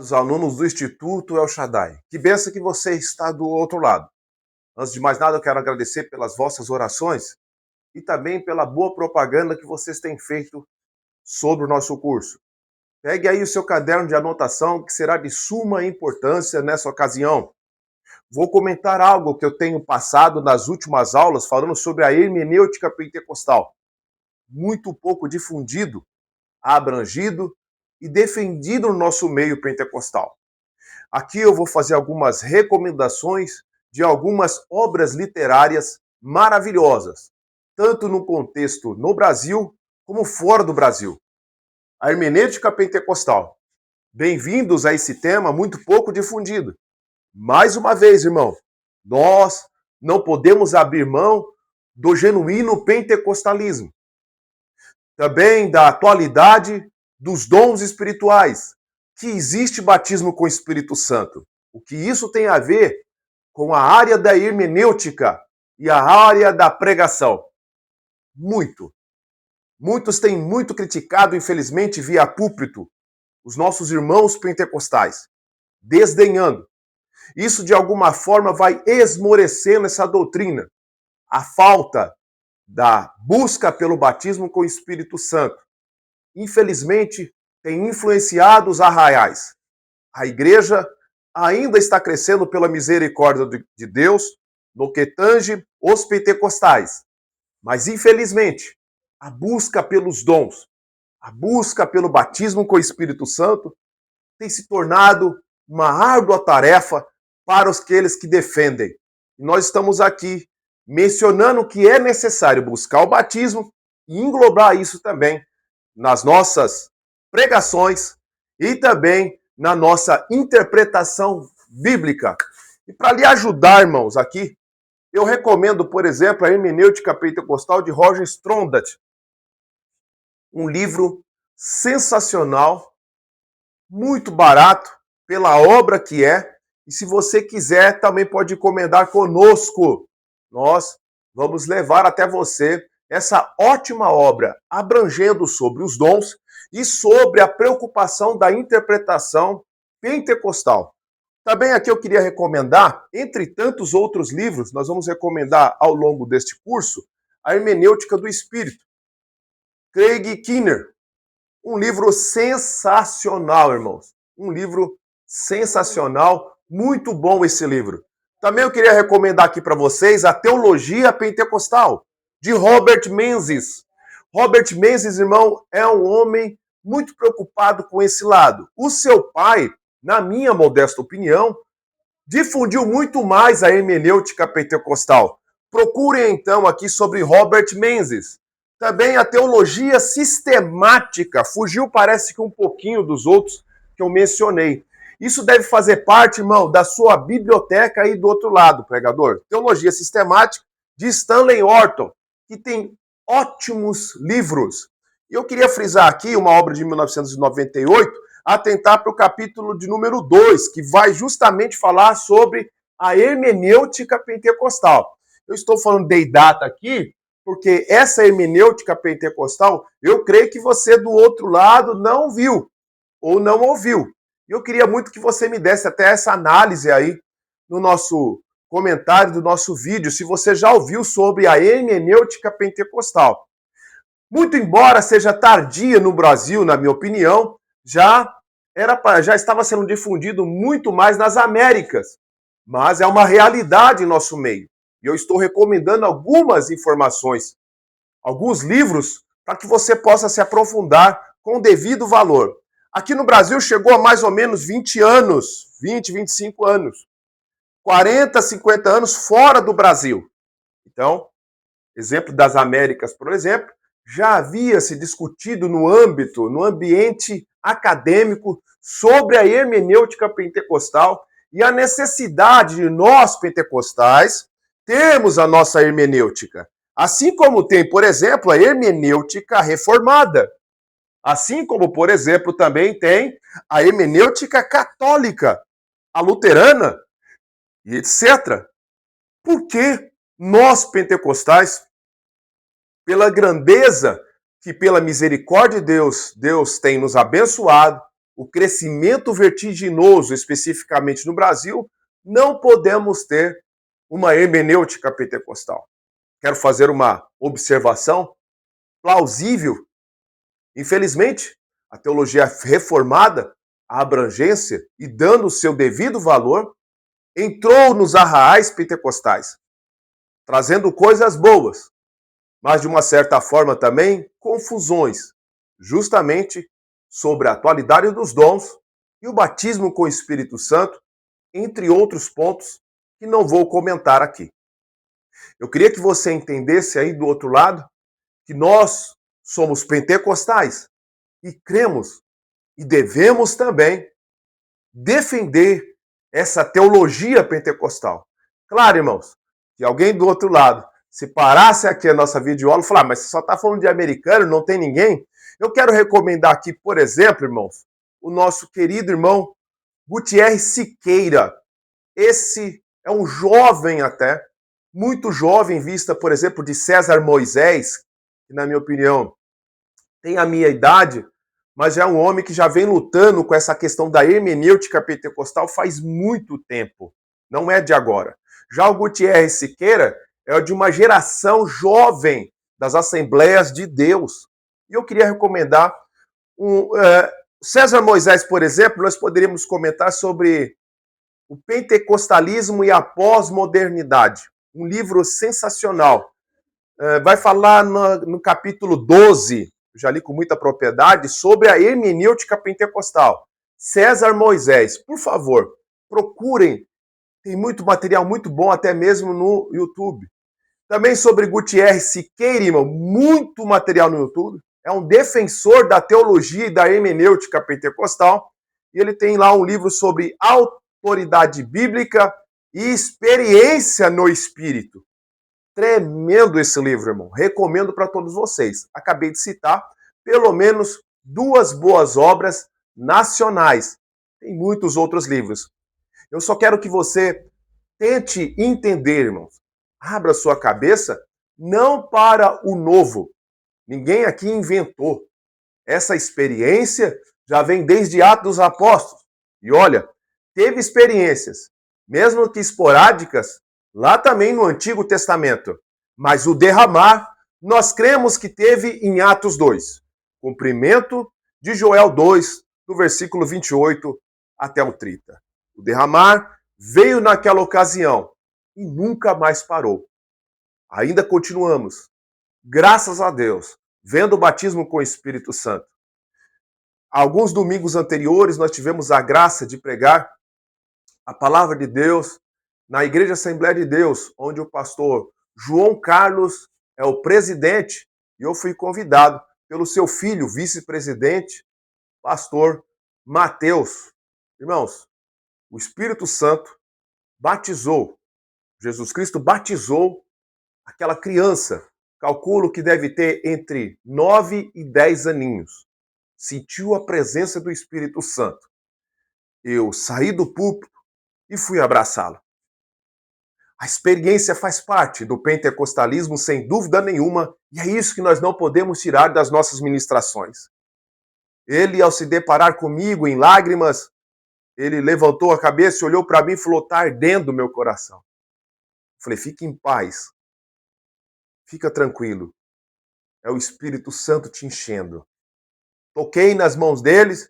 Os alunos do Instituto El Shaddai. Que benção que você está do outro lado. Antes de mais nada, eu quero agradecer pelas vossas orações e também pela boa propaganda que vocês têm feito sobre o nosso curso. Pegue aí o seu caderno de anotação, que será de suma importância nessa ocasião. Vou comentar algo que eu tenho passado nas últimas aulas, falando sobre a hermenêutica pentecostal. Muito pouco difundido, abrangido e defendido no nosso meio pentecostal. Aqui eu vou fazer algumas recomendações de algumas obras literárias maravilhosas, tanto no contexto no Brasil como fora do Brasil. A hermenêutica pentecostal. Bem-vindos a esse tema muito pouco difundido. Mais uma vez, irmão, nós não podemos abrir mão do genuíno pentecostalismo. Também da atualidade dos dons espirituais, que existe batismo com o Espírito Santo. O que isso tem a ver com a área da hermenêutica e a área da pregação? Muito. Muitos têm muito criticado, infelizmente, via púlpito, os nossos irmãos pentecostais, desdenhando. Isso, de alguma forma, vai esmorecendo essa doutrina. A falta da busca pelo batismo com o Espírito Santo. Infelizmente, tem influenciado os arraiais. A igreja ainda está crescendo pela misericórdia de Deus no que tange os pentecostais. Mas, infelizmente, a busca pelos dons, a busca pelo batismo com o Espírito Santo tem se tornado uma árdua tarefa para aqueles que defendem. E nós estamos aqui mencionando que é necessário buscar o batismo e englobar isso também nas nossas pregações e também na nossa interpretação bíblica. E para lhe ajudar, irmãos, aqui, eu recomendo, por exemplo, a Hermenêutica Pentecostal de Roger Strondat. Um livro sensacional, muito barato, pela obra que é. E se você quiser, também pode encomendar conosco. Nós vamos levar até você essa ótima obra, abrangendo sobre os dons e sobre a preocupação da interpretação pentecostal. Também aqui eu queria recomendar, entre tantos outros livros, nós vamos recomendar ao longo deste curso, a Hermenêutica do Espírito. Craig Keener, um livro sensacional, irmãos. Um livro sensacional, muito bom esse livro. Também eu queria recomendar aqui para vocês a Teologia Pentecostal, de Robert Menzies. Robert Menzies, irmão, é um homem muito preocupado com esse lado. O seu pai, na minha modesta opinião, difundiu muito mais a hermenêutica pentecostal. Procurem então aqui sobre Robert Menzies. Também a teologia sistemática, fugiu parece que um pouquinho dos outros que eu mencionei. Isso deve fazer parte, irmão, da sua biblioteca aí do outro lado, pregador. Teologia sistemática de Stanley Orton, que tem ótimos livros. E eu queria frisar aqui uma obra de 1998, atentar para o capítulo de número 2, que vai justamente falar sobre a hermenêutica pentecostal. Eu estou falando de data aqui, porque essa hermenêutica pentecostal, eu creio que você do outro lado não viu ou não ouviu. E eu queria muito que você me desse até essa análise aí no nosso comentário do nosso vídeo, se você já ouviu sobre a hermenêutica pentecostal. Muito embora seja tardia no Brasil, na minha opinião, já estava sendo difundido muito mais nas Américas, mas é uma realidade em nosso meio. E eu estou recomendando algumas informações, alguns livros, para que você possa se aprofundar com o devido valor. Aqui no Brasil chegou a mais ou menos 20 anos, 20, 25 anos. 40, 50 anos fora do Brasil. Então, exemplo das Américas, por exemplo, já havia se discutido no ambiente acadêmico sobre a hermenêutica pentecostal e a necessidade de nós, pentecostais, termos a nossa hermenêutica. Assim como tem, por exemplo, a hermenêutica reformada. Assim como, por exemplo, também tem a hermenêutica católica, a luterana, e etc. Por que nós, pentecostais, pela grandeza que pela misericórdia de Deus, Deus tem nos abençoado, o crescimento vertiginoso, especificamente no Brasil, não podemos ter uma hermenêutica pentecostal. Quero fazer uma observação plausível. Infelizmente, a teologia reformada, a abrangência e dando o seu devido valor, entrou nos arraais pentecostais, trazendo coisas boas, mas de uma certa forma também confusões, justamente sobre a atualidade dos dons e o batismo com o Espírito Santo, entre outros pontos que não vou comentar aqui. Eu queria que você entendesse aí do outro lado que nós somos pentecostais e cremos e devemos também defender essa teologia pentecostal. Claro, irmãos, que alguém do outro lado se parasse aqui a nossa videoaula e falar, mas você só está falando de americano, não tem ninguém? Eu quero recomendar aqui, por exemplo, irmãos, o nosso querido irmão Gutierrez Siqueira. Esse é um jovem até, muito jovem, em vista, por exemplo, de César Moisés, que, na minha opinião, tem a minha idade, mas é um homem que já vem lutando com essa questão da hermenêutica pentecostal faz muito tempo, não é de agora. Já o Gutierrez Siqueira é de uma geração jovem das Assembleias de Deus. E eu queria recomendar César Moisés, por exemplo, nós poderíamos comentar sobre o pentecostalismo e a pós-modernidade. Um livro sensacional. Vai falar no capítulo 12, já li com muita propriedade, sobre a hermenêutica pentecostal. César Moisés, por favor, procurem. Tem muito material muito bom, até mesmo no YouTube. Também sobre Gutierrez Siqueira, irmão, muito material no YouTube. É um defensor da teologia e da hermenêutica pentecostal. E ele tem lá um livro sobre autoridade bíblica e experiência no Espírito. Tremendo esse livro, irmão. Recomendo para todos vocês. Acabei de citar pelo menos 2 boas obras nacionais. Tem muitos outros livros. Eu só quero que você tente entender, irmãos. Abra sua cabeça não para o novo. Ninguém aqui inventou. Essa experiência já vem desde Atos dos Apóstolos. E olha, teve experiências, mesmo que esporádicas, lá também no Antigo Testamento. Mas o derramar, nós cremos que teve em Atos 2. Cumprimento de Joel 2, do versículo 28 até o 30. O derramar veio naquela ocasião e nunca mais parou. Ainda continuamos, graças a Deus, vendo o batismo com o Espírito Santo. Alguns domingos anteriores nós tivemos a graça de pregar a palavra de Deus na Igreja Assembleia de Deus, onde o pastor João Carlos é o presidente, e eu fui convidado pelo seu filho, vice-presidente, pastor Mateus. Irmãos, o Espírito Santo batizou, Jesus Cristo batizou aquela criança, calculo que deve ter entre 9 e 10 aninhos. Sentiu a presença do Espírito Santo. Eu saí do púlpito e fui abraçá-lo. A experiência faz parte do pentecostalismo, sem dúvida nenhuma, e é isso que nós não podemos tirar das nossas ministrações. Ele, ao se deparar comigo em lágrimas, ele levantou a cabeça, olhou para mim e falou, está ardendo o meu coração. Eu falei, fique em paz, fica tranquilo, é o Espírito Santo te enchendo. Toquei nas mãos deles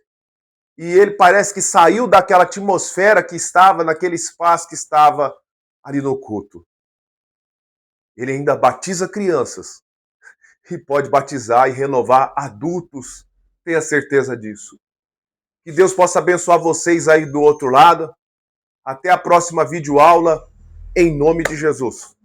e ele parece que saiu daquela atmosfera que estava, naquele espaço que estava ali no culto. Ele ainda batiza crianças e pode batizar e renovar adultos. Tenha certeza disso. Que Deus possa abençoar vocês aí do outro lado. Até a próxima videoaula, em nome de Jesus.